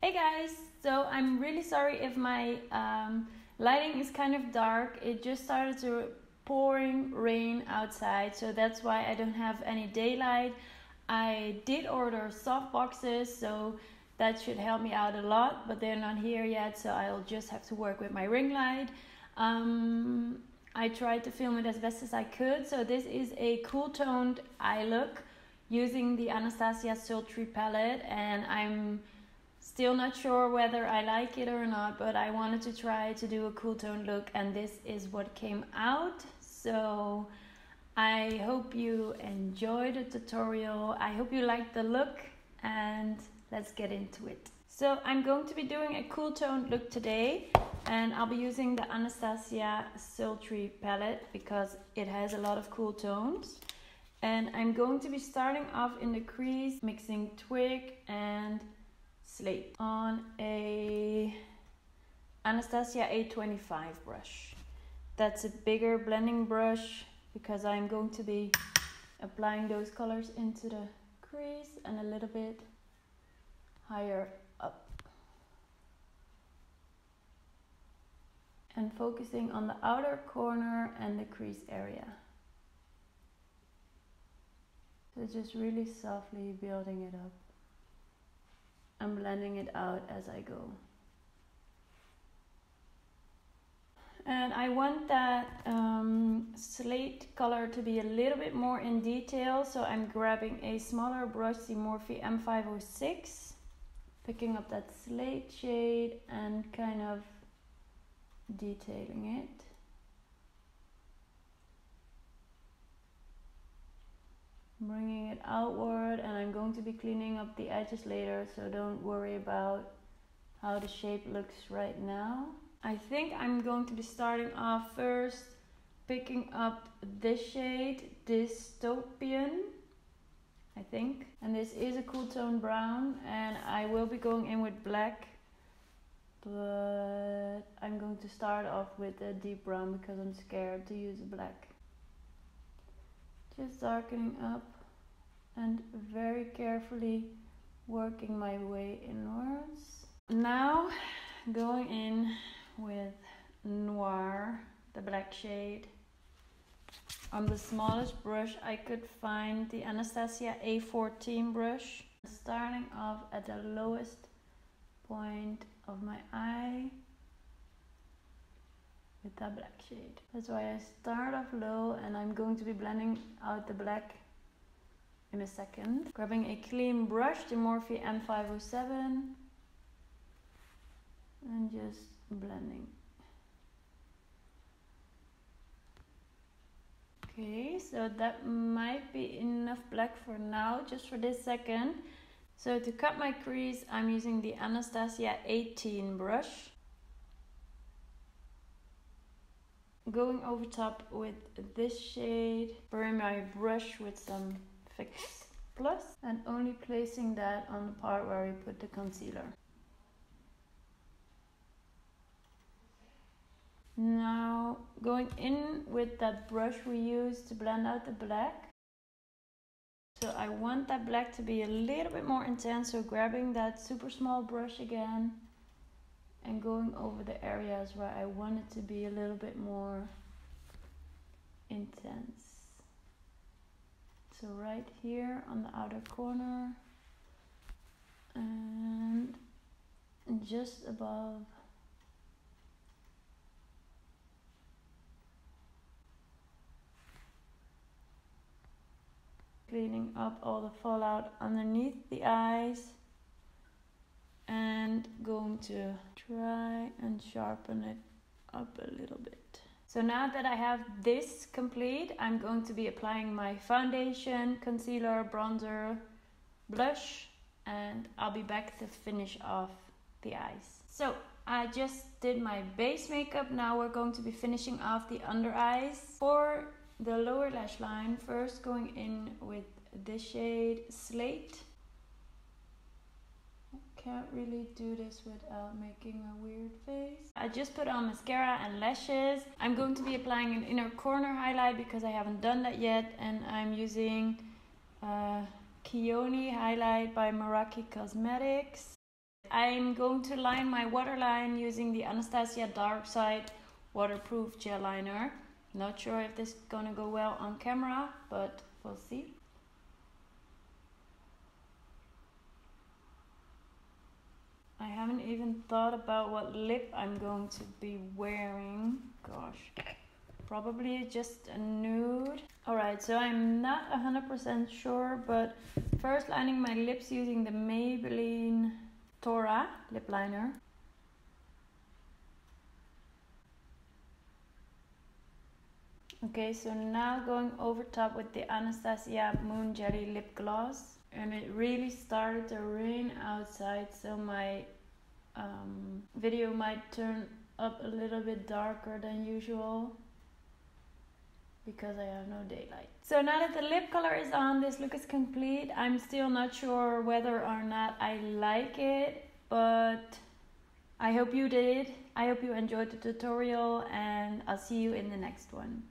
Hey guys, so I'm really sorry if my lighting is kind of dark. It just started to pouring rain outside, so that's why I don't have any daylight. I did order soft boxes, so that should help me out a lot, but they're not here yet, so I'll just have to work with my ring light. I tried to film it as best as I could, so this is a cool toned eye look using the Anastasia Sultry palette, and I'm still not sure whether I like it or not, but I wanted to try to do a cool tone look, and this is what came out. So I hope you enjoyed the tutorial. I hope you liked the look, and let's get into it. So I'm going to be doing a cool tone look today, and I'll be using the Anastasia Sultry palette because it has a lot of cool tones. And I'm going to be starting off in the crease, mixing twig and slate on a Anastasia A25 brush. That's a bigger blending brush because I'm going to be applying those colors into the crease and a little bit higher up. And focusing on the outer corner and the crease area. So just really softly building it up. I'm blending it out as I go. And I want that slate color to be a little bit more in detail, so I'm grabbing a smaller brush, the Morphe M506, picking up that slate shade and kind of detailing it. Bringing it outward, and I'm going to be cleaning up the edges later, so don't worry about how the shape looks right now. I think I'm going to be starting off first picking up this shade, Dystopian, I think. And this is a cool tone brown, and I will be going in with black, but I'm going to start off with a deep brown because I'm scared to use black. Just darkening up and very carefully working my way inwards. Now going in with Noir, the black shade. On the smallest brush I could find, the Anastasia A14 brush. Starting off at the lowest point of my eye with that black shade. That's why I start off low, and I'm going to be blending out the black in a second. Grabbing a clean brush, the Morphe M507, and just blending. Okay, so that might be enough black for now, just for this second. So to cut my crease, I'm using the Anastasia 18 brush. Going over top with this shade, burning my brush with some Fix Plus, and only placing that on the part where we put the concealer. Now going in with that brush we used to blend out the black. So I want that black to be a little bit more intense, so grabbing that super small brush again and going over the areas where I want it to be a little bit more intense. So right here on the outer corner and just above. Cleaning up all the fallout underneath the eyes. And going to try and sharpen it up a little bit. So now that I have this complete, I'm going to be applying my foundation, concealer, bronzer, blush, and I'll be back to finish off the eyes. So I just did my base makeup. Now we're going to be finishing off the under eyes. For the lower lash line, first going in with this shade, Slate. Can't really do this without making a weird face. I just put on mascara and lashes. I'm going to be applying an inner corner highlight because I haven't done that yet, and I'm using Khione highlight by Meraki Cosmetics. I'm going to line my waterline using the Anastasia Darkside waterproof gel liner. Not sure if this is gonna go well on camera, but we'll see. I haven't even thought about what lip I'm going to be wearing. Gosh, probably just a nude. Alright, so I'm not 100% sure, but first lining my lips using the Maybelline Taura lip liner. Okay, so now going over top with the Anastasia Moon Jelly lip gloss. And it really started to rain outside, so my video might turn up a little bit darker than usual because I have no daylight. So now that the lip color is on, this look is complete. I'm still not sure whether or not I like it, but I hope you did. I hope you enjoyed the tutorial, and I'll see you in the next one.